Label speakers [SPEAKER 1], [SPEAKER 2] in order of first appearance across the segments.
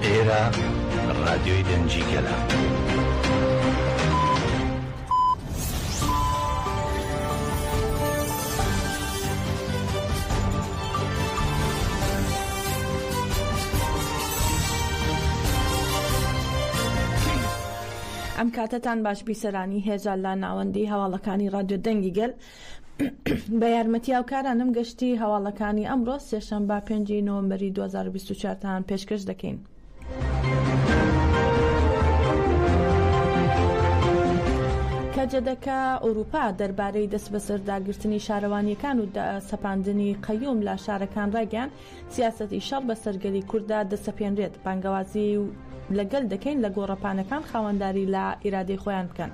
[SPEAKER 1] ئێرە ڕادیۆی دەنجیگەلە.
[SPEAKER 2] ئەم کاتتان باش بیسەرانی هێزان لا ناوەندی هەواڵەکانی ڕادیۆ دەنگی گەل بە یارمەتی هاوکارانم گەشتی هەواڵەکانی ئەمڕۆ سێشەمبا 5 نۆڤەمبەری 2024 تان پێشکەش دەکەین. کەجەدەکە ئەوروپا دەربارەی دەست بەسەر داگرتنی شارەوانیەکان و سەپاندنی قەیوم لە شارەکان ڕاگەیان سیاسەتی شەڕ بە سەرگەلی کووردا دەسەپێنرێت. بانگەوازی لەگەل دەکەین لە گۆڕەپانەکان خاوەنداری لە ئیرادەی خۆیان بکەن.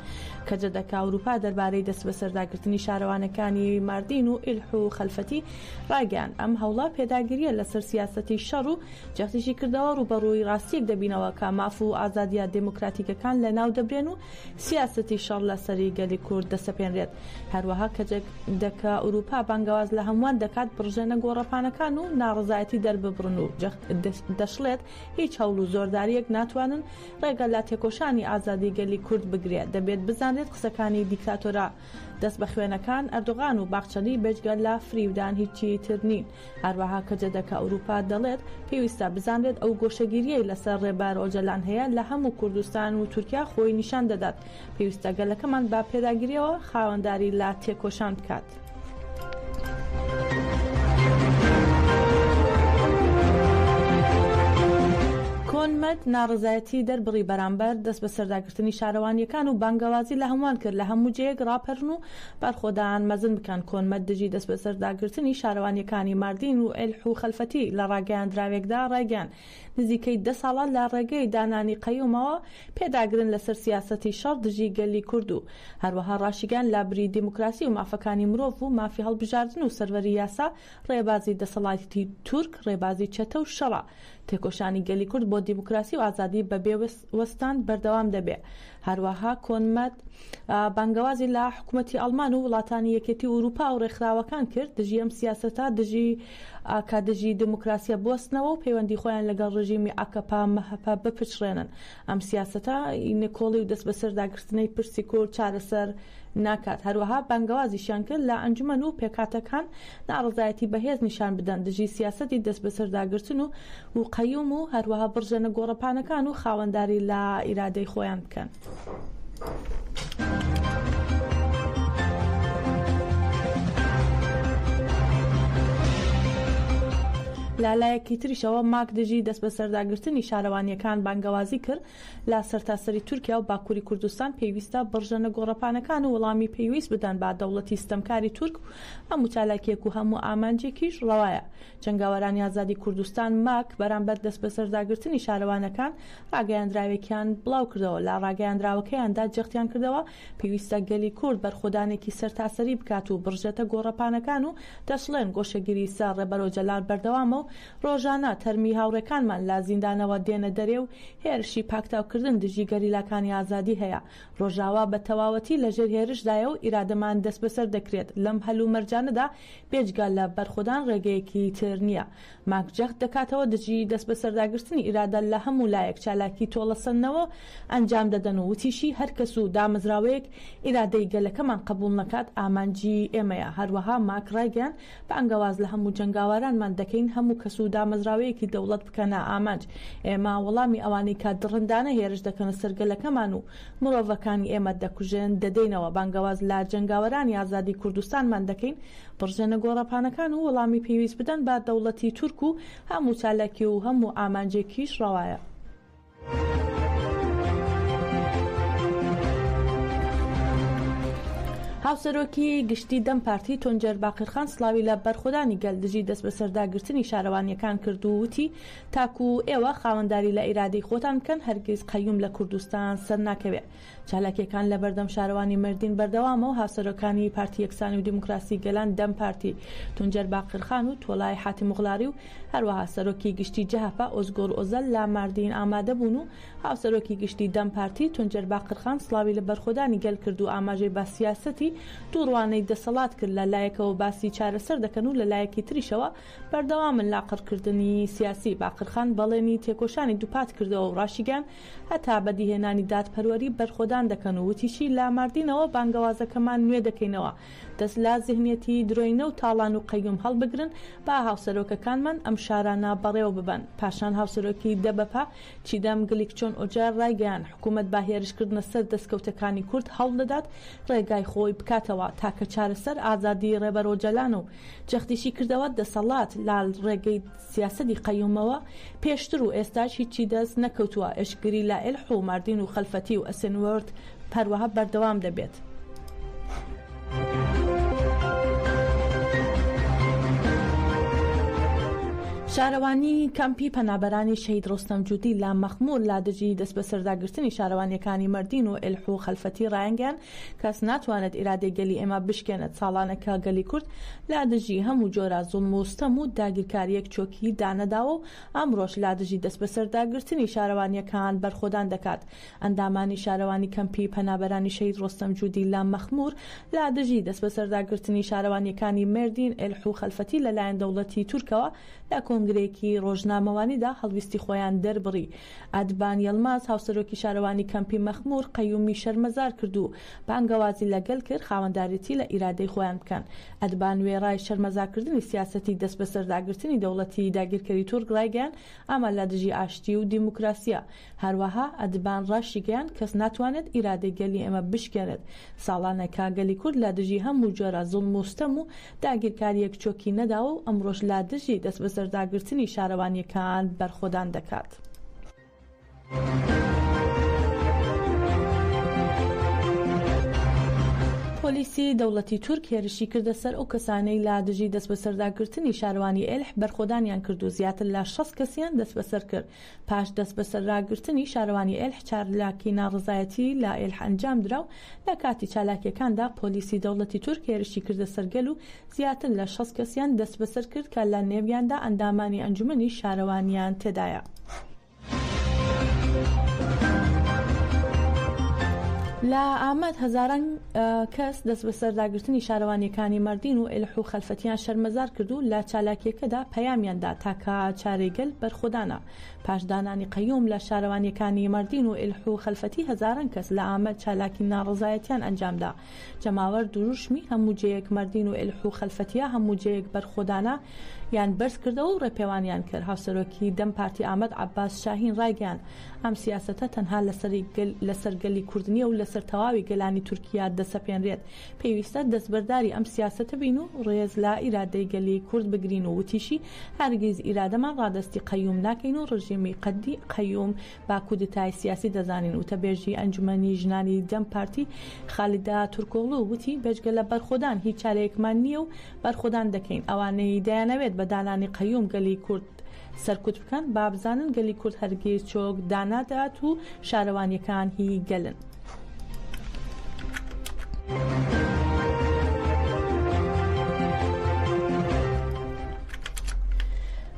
[SPEAKER 2] کەجەدەکە ئەوروپا دەربارەی دەست بەسەر داگرتنی شارەوانەکانی ماردین و ئیلح و خەلفەتی ڕاگەیان. ئەم هەوڵە پێداگیریە لەسەر سیاسەتی شەڕ و جەختیشی کردەوە ڕوبەڕووی ڕاستیەک دەبینەوە کە ماف و ئازادیە دموکراتیکەکان لە ناو دەبرێن و سیاسەتی شەڕ لەسەری گەلی کورد دەسەپێنرێت. هەروەها کەجەدەکە ئەوروپا بانگەواز لە هەمووان دەکات بڕژێنە گۆڕەپانەکان و ناڕزایەتی دەرببڕن و دەشڵێت هیچ هەوڵ و زۆرداریەک ناتوانن ڕێگە لە تێکۆشانی ئازادی گەلی کورد بگرێت. دەبێت بزانێت قسەکانی دیکتاتۆرە دەست بە خوێنەکان ئەردوغان و باخچەلی بێجگە لە فریودان هیچی تر نین. هەروەها کەجەدەکە ئەوروپا دەڵێت پێویستە بزانێت ئەو گۆشەگیریەی لەسەر ڕێبار ئۆجەلان هەیە لە هەموو کوردستان و تورکیا خۆی نیشان دەدات. پێویستە گەلەکەمان با پێداگیریەوە خاوەنداری لە تێکۆشان بکات. کۆنمەد ناڕزایەتی دەربڕی بەرامبەر دەست بە سەرداگرتنی شارەوانیەکان و بانگەوازی لە هەمووان کرد لە هەموو جەیەک ڕاپەرن و بەرخۆدان مەزن بکەن. کۆنمەد دژی دەست بە سەرداگرتنی شارەوانیەکانی ماردین و ئیلح و خەلفەتی لە ڕاگەیاندراوێکدا ڕایگەیان. نزیکەی 10 ساڵە لە ڕێگەی دانانی قەیومەوە پێداگرن لەسەر سیاسەتی شەڕ دژی گەلی کورد و هەروەها ڕاشیگان لە بری دیموکراسی و مافەکانی مرۆڤ و مافی هەڵبژاردن و سەروەری یاسا ڕێبازی دەسەڵاتی تورک ڕێبازی چەتە و شەڕە. تێکۆشانی گەلی کورد بۆ دیموکراسی و ئازادی بەبێ وەستان بەردەوام دەبێ. هەروەها کۆنمەد بانگەوازی لە حکوومەتی ئەڵمان و وڵاتانی یەکێتی ئوروپا و ڕێکخراوەکان کرد دژی ئەم سیاسەتە دژی دموکراسیە بوەستنەوە و پەیوەندی خۆیان لەگەڵ ڕژیمی ئاکەپا مەهەپا بپچڕێنن. ئەم سیاسەتە نێکۆڵی و دەست بەسەر داگرتنەی پرسی کورد چارەسەر ناکات. هەروەها بانگەوازیشیان کرد لە ئەنجومەن و پێکاتەکان ناڕزایەتی بەهێز نیشان بدەن دژی سیاسەتی دەست بەسەر داگرتن و قەیوم و هەروەها بڕژێنە گۆڕەپانەکان و خاوەنداری لە ئیرادەی خۆیان بکەن. لالایەکی تریشەوە ماک دژی دەست بە سەرداگرتنی شارەوانیەکان بانگەوازی کرد لە سەرتاسەری تورکیا و باکووری کوردستان پێویستە بڕژەنە گۆڕەپانەکان و وەڵامی پێویست بدەن با دەوڵەتی ستەمکاری تورک هەموو چالاکیەک و هەموو ئامانجێکیش ڕەوایە. جەنگاوەرانی ئازادی کوردستان ماک بەرامبەر دەست بە سەرداگرتنی شارەوانەکان ڕاگەیاندراوێکیان بڵاو کردەوە. لە ڕاگەیاندراوەکەیاندا جەختیان کردەوە پێویستە گەلی کورد بەرخۆدانێکی سەرتاسەری بکات و بڕژێتە گۆڕەپانەکان و دەشڵێن گۆشەگیری سەر ڕێبەرۆجەلال بەردەوامە و ڕۆژانە تەرمی هاوڕێکانمان لە زیندانەوە دێنە دەرێ و هێرشی پاکتاوکردن دژی گەریلاکانی ئازادی هەیە. ڕۆژاوا بە تەواوەتی لەژێر هێرشدایە و ئیرادەمان دەست بەسەر دەکرێت. لەم هەلو مەرجانەدا بێجگا لە بەرخۆدان ڕێگەیەکی تر نییە. ماک جەخت دەکاتەوە دژی دەست بەسەرداگرتنی ئیرادە لە هەموو لایەک چالاکی تۆڵەسەنەوە ئەنجام دەدەن و وتیشی هەر کەس و دامەزراوەیەک ئیرادەی گەلەکەمان قبول نەکات ئامانجی ئێمەیە. هەروەها ماک ڕایگەیان بانگەواز لە هەموو جەنگاوەرانمان دەکەین هەموو کەس و دامەزراوەیەکی دەوڵەت بکەنە ئامانج. ئێمە وەڵامی ئەوانەی کە دڕندانە هێرش دەکەنە سەرگەلەکەمان و مرۆڤەکانی ئێمە دەکوژێن دەدەینەوە. بانگەواز لە جەنگاوەرانی ئازادی کوردستانمان دەکەین بڕژێنە گۆڕەپانەکان و وەڵامی پێویست بدەن با دەوڵەتی تورک و هەموو چالاکی و هەموو ئامانجێکیش ڕەوایە. هاوسەرۆکی گشتی دەم پارتی تۆنجەر باقرخان سڵاوی لە بەرخۆدانی گەلدژی دەست بە سەرداگرتنی شارەوانیەکان کرد و وتی تاکو ئێوە خاوەنداری لە ئیرادەی خۆتان بکەن هەرگیز قەیوم لە کوردستان سەر ناکەوێت. چالاکیەکان لە بەردەم شارەوانی مردین بەردەوامە و هاوسەرۆکانی پارتی یەکسانی و دیموکراسی گەلان دەم پارتی تونجەر باقرخان و تۆلای حاتم مغڵاری و هەروەها سەرۆکی گشتی جەهەپا ئۆزگۆر ئۆزەل لا ماردین ئامادە بوون و هاوسەرۆکی گشتی دەم پارتی تونجەر باقرخان سڵاوی لە بەرخۆدانی گەل کرد و ئاماژەی با سیاسەتی دووڕوانەی دەسەڵات کرد لە لایەکەوە باسی چارەسەر دەکەن و لە لایەکی تریشەوە بەردەوامن لاقڕکردنی سیاسی. باقرخان بەڵێنی تێکۆشانی دووپات کردەوە و ڕاشیگەن هەتا بەدیهێنانی دادپەروەری بەرخۆدان دەکەن و وتیشی لاماردینەوە بانگەوازەکەمان نوێ دەکەینەوە دەست لا زیهنیەتی درۆینە و تاڵان و قەیوم هەڵبگرن با هاوسەرۆکەکانمان ئەم شارانە بەڕێوە ببەن. پاشان هاوسەرۆکی دەبەپا چیدەم گلیکچۆن ئۆجار ڕایگەیان حکوومەت با هێرشکردنە سەر دەستکەوتەکانی کورد هەوڵ دەدات ڕێگای خۆی بکاتەوە تاکە چارەسەر ئازادی ڕێبەرۆجەلان و جەختیشی کردەوە دەسەڵات لا ڕێگەی سیاسەتی قەیومەوە پێشتر و ئێستاش هیچی دەست نەکەوتووە. ئێشگری لا ئێلح و ماردین و خەلفەتی و ئەسنوەرد پەروەها بەردەوام دەبێت. شارەوانی کەمپی پەنابەرانی شەهید ڕۆستەم جوودی لا مەخمور لا دژی دەست بە سەرداگرتنی شارەوانیەکانی مردین و ئێلح و خەلفەتی ڕایانگەیان کەس ناتوانێت ئیرادەی گەلی ئێمە بشکێنێت. ساڵانەکە گەلی کورد لا دژی هەموو جۆرە زوڵم و ستەم و داگیرکاریەک چۆکی دانەداوە و ئەمڕۆژ لا دژی دەست بە سەرداگرتنی شارەوانیەکان بەرخۆدان دەکات. ئەندامانی شارەوانی کەمپی پەنابەرانی شەهید ڕۆستەم جوودی لا مەخمور لا دژی دەست بە سەرداگرتنی شارەوانیەکانی مردین ئێلح و خەلفەتی لەلایەن دەوڵەتی تورکەوە لە کۆنگرێکی ڕۆژنامەوانیدا هەڵویستی خۆیان دەربڕی. ئەدبان یەڵماز هاوسەرۆکی شارەوانی کەمپی مەخمور قەیومی شەرمەزار کرد و بانگەوازی لەگەڵ کرد خاوەنداریەتی لە ئیرادەی خۆیان بکەن. ئەدبان وێڕای شەرمەزارکردنی سیاسەتی دەست بە سەرداگرتنی دەوڵەتی داگیرکەری تورک ڕایگەیان ئەمە لە دژی ئاشتی و دیموکراسیە. هەروەها ئەدبان ڕاشیگەیان کەس ناتوانێت ئیرادەی گەلی ئێمە بشکێنێت. ساڵانەکە گەلی کورد لە دژی هەموو جۆرە زوڵم و ستەم و داگیرکاریەک چۆکی نەداوە و ئەمڕۆژ لە دژی دەست بە سەرداگرتنی شارەوانیەکان بەرخۆدان دەکات. پۆلیسی دەوڵەتی تورک هێرشی کردە سەر ئەو کەسانەی لا دژی دەست بە سەرداگرتنی شارەوانی ئێلح بەرخۆدانیان کرد و زیاتر لە 6 کەسیان دەست بەسەر کرد. پاش دەست بە سەرداگرتنی شارەوانی ئێلح چالاکی ناڕزایەتی لە ئێلح ئەنجام درا و لە کاتی چالاکیەکاندا پۆلیسی دەوڵەتی تورک هێرشی کردە سەرگەل و زیاتر لە 6 کەسیان دەست بەسەر کرد کە لە نێویاندا ئەندامانی ئەنجومەنی شارەوانیان تێدایە. لە ئامەد هەزاران کەس دەست بە سەرداگرتنی شارەوانیەکانی مردین و ئێلح و خەلفەتیان شەرمەزار کرد و لە چالاکیەکەدا پەیامیاندا تاکە چارەیگەل بەرخۆدانە. پاشدانانی قەیوم لە شارەوانیەکانی مردین و ئێلح و خەلفەتی هەزاران کەس لە ئامەد چالاکی ناڕزایەتیان ئەنجامدا. جەماوەر دوروشمی هەموو جەیەک مردین و ئێلح و خەلفەتیە هەموو جەیەک بەرخۆدانە یان بەرز کردەوە و ڕێپێوانیان کرد. هاوسەرۆکی دەم پارتی ئامەد عەباس شاهین ڕایگەیان ئەم سیاسەتە تەنها لەسەر گەلی کوردنیە و لەسەر تەواوی گەلانی تورکیا دەسەپێنرێت. پێویستە دەستبەرداری ئەم سیاسەتە بین و ڕێز لە ئیرادەی گەلی کورد بگرین و وتیشی هەرگیز ئیرادەمان ڕادستی قەیوم ناکەین و ڕژیمی قەدی قەیوم با کودتای سیاسی دەزانین. وتەبێژی ئەنجومەنی ژنانی دەم پارتی خالیدا تورکۆغلو وتی بێجگە لە بەرخۆدان هیچ چارەیەکمان نییە و بەرخۆدان دەکەین. ئەوانەی دەیانەوێت بە دانانی قەیوم گەلی کورد سەرکوت بکەن با بزانن گەلی کورد هەرگیز چۆک دانادات و شارەوانیەکان هی گەلن.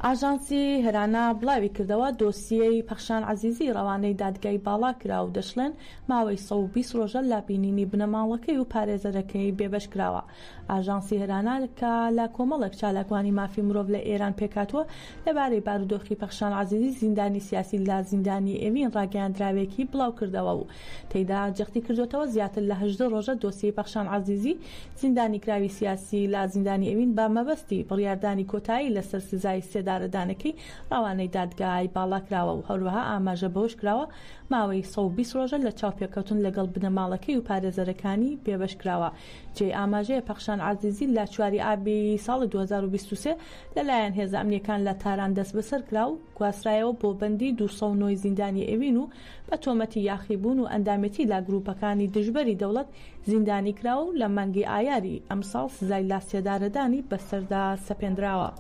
[SPEAKER 2] ئاژانسی هێرانە بڵاوی کردەوە دۆسیەی پەخشان عەزیزی ڕەوانەی دادگای باڵا کرا و دەشڵێن ماوەی 120 ڕۆژە لاپینینی بنەماڵەکەی و پارێزەرەکەی بێبەش کراوە. ئاژانسی هێرانە کە لە کۆمەڵێک چالاکوانی مافی مرۆڤ لە ئێران پێکاتوە لەبارەی بارودۆخی پەخشان عەزیزی زیندانی سیاسی لە زیندانی ئێوین ڕاگەیاندراوێکی بڵاو کردەوە و تێیدا جەختی کردوێتەوە زیاتر لە 18 ڕۆژە دۆسیەی پەخشان عەزیزی زیندانی کراوی سیاسی لە زیندانی ئێوین با مەبەستی بڕیاردانی کۆتایی لەسەر سزای دارەدانەکەی ڕەوانەی دادگای باڵا کراوە و هەروەها ئاماژە بەوەش کراوە ماوەی 120 ڕۆژە لە چاوپێکەوتن لەگەڵ بنەماڵەکەی و پارێزەرەکانی بێبەش کراوە. جێ ئاماژەیە پەخشان عەزیزی لە 4 ئابی ساڵی 2023 لەلایەن هێزە ئەمنیەکان لە تاران دەست بەسەر کرا و گواسترایەوە بۆ بەندی 209 زیندانی ئێوین و بە تۆمەتی یاخیبوون و ئەندامەتی لا گروپەکانی دژبەری دەوڵەت زیندانی کراوە و لە مانگی ئایاری ئەمساڵ سزای لاسێدارەدانی بەسەردا سەپێنراوە.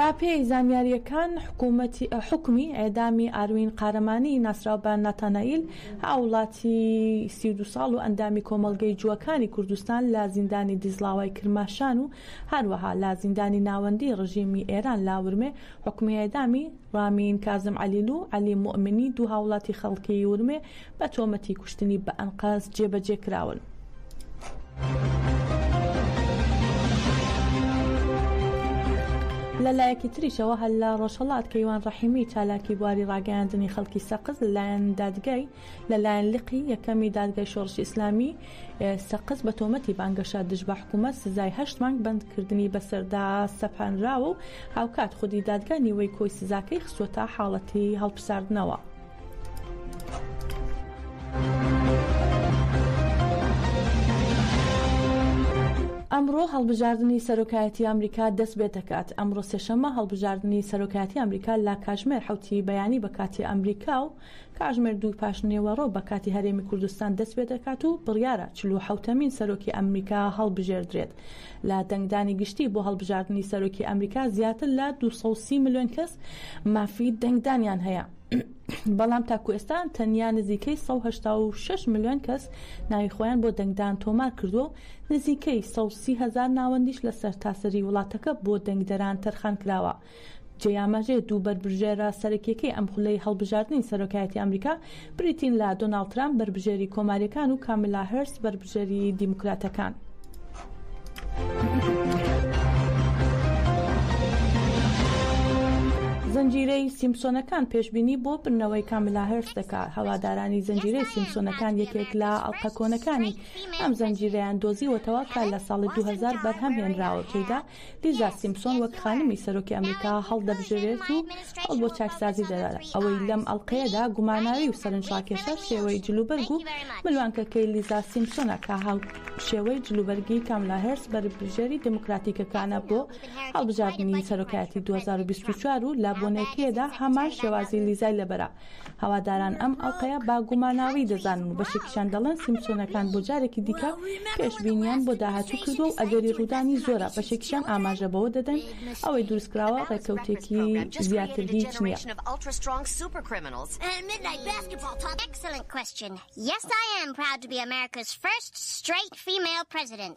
[SPEAKER 2] باپی زانیاریەکان حکومی ئێدامی ئاروین قارەمانی ناسراو بە ناتانائیل هاوڵاتی 32 ساڵ و ئەندامی کۆمەڵگەی جووەکانی کوردستان لە زیندانی دیزلاوای کرماشان و هەروەها لە زیندانی ناوەندی ڕژیمی ئێران لاورمێ حکومی ئێدامی رامین کازم علیل و علی مؤمنی دوو هاوڵاتی خەڵکی ورمێ بە تۆمەتی کوشتنی بە ئەنقاز جێبەجێ کراون. لەلایەکی تریشەوە هەل لە ڕۆژهەڵات کەیوان ڕەحیمی چالاکی بواری ڕاگەیاندنی خەڵکی سەقز لەلایەن دادگای لەلایەن لقی یەکەمی دادگای شۆڕشی ئیسلامی سەقز بە تۆمەتی بانگەشە دژ بە حکوومەت سزای 8 مانگ بەندکردنی بەسەردا سەپاندراوە و هاوکات خودی دادگا نیوەی کۆی سزاکەی خستوەتە حاڵەتی هەڵبساردنەوە. ئەمڕۆ هەڵبژاردننی سەرۆکایەتی ئەمریکا دەست بێ دەکات. ئەمڕۆ سێشەممە هەڵبژاردننی سەرۆکایەتی ئەمریکا لە کاژمێر حوتی بەیانی بە کاتی ئەمریکا و کاژمێر دوو پاشنێوەڕۆ بە کاتی هەرێمی کوردستان دەست پێ دەکات و بڕیارە 47مین سەرۆکی ئەمریکا هەڵبژێردرێت. لە دەنگدانی گشتی بۆ هەڵبژاردننی سەرۆکی ئەمریکا زیاتر لە 230 ملیۆن کەس مافی دەنگدانیان هەیە. بەڵام تاکو ئێستا تەنیا نزیکەی 186 ملیۆن کەس ناوی خۆیان بۆ دەنگدان تۆمار کردو و نزیکەی 130,000 ناوەندیش لە سەرتاسەری وڵاتەکە بۆ دەنگدەران تەرخان کراوە. جێیامەژێ دوو بەربژێرە سەرەکیەکەی ئەم خولەی هەڵبژاردننی سەرۆکایەتی ئەمریکا بریتین لە دۆناڵد ترامپ بەربژێری کۆماریەکان و کامیلا هەرس بەربژێری دیموکراتەکان. زنجیرەی سیمپسۆنەکان پێشبینی بۆ بنەوەی کامیلا هەرس دەکات. هەوادارانی زنجیرەی سیمپسۆنەکان یەکێک لە ئەڵقە کۆنەکانی ئەم زنجیرەیان دۆزیوەتەوە کە لە ساڵی 2000 بەرهەم هێنراوە تێدا لیزا سیمپسۆن وەک خانمی سەرۆکی ئەمریکا هەڵدەبژێرێت و هەڵ بۆ چاکسازی دەدات. ئەوەی لەم ئەڵقەیەدا گوماناوی و سەرنجڕاکێشە شێوەی جلوبەرگ و ملوانکەکەی لیزا سیمپسۆنە کە شێوەی جلوبەرگی کامیلا هەرس بەربژێری دموکراتیکەکانە بۆ هەڵبژاردننی سەرۆکایەتی 2024 و لە بۆنێکیەدا هەمان شێوازی لیزای لەبەرە. هەواداران ئەم ئەڵقەیە با گوماناوی دەزانن و بەشێکیشان دەڵێن سیمپسۆنەکان بۆ جارێکی دیکە پێشبینیان بۆ داهاتوو کردو و ئەگەری ڕوودانی زۆرە بەشێکیشان ئاماژە بەوە دەدەن ئەوەی دروستکراوە ڕێکەوتێکی زیاتر هیچ نییە.
[SPEAKER 3] Excellent question. Yes, I am proud to be America's first straight female president.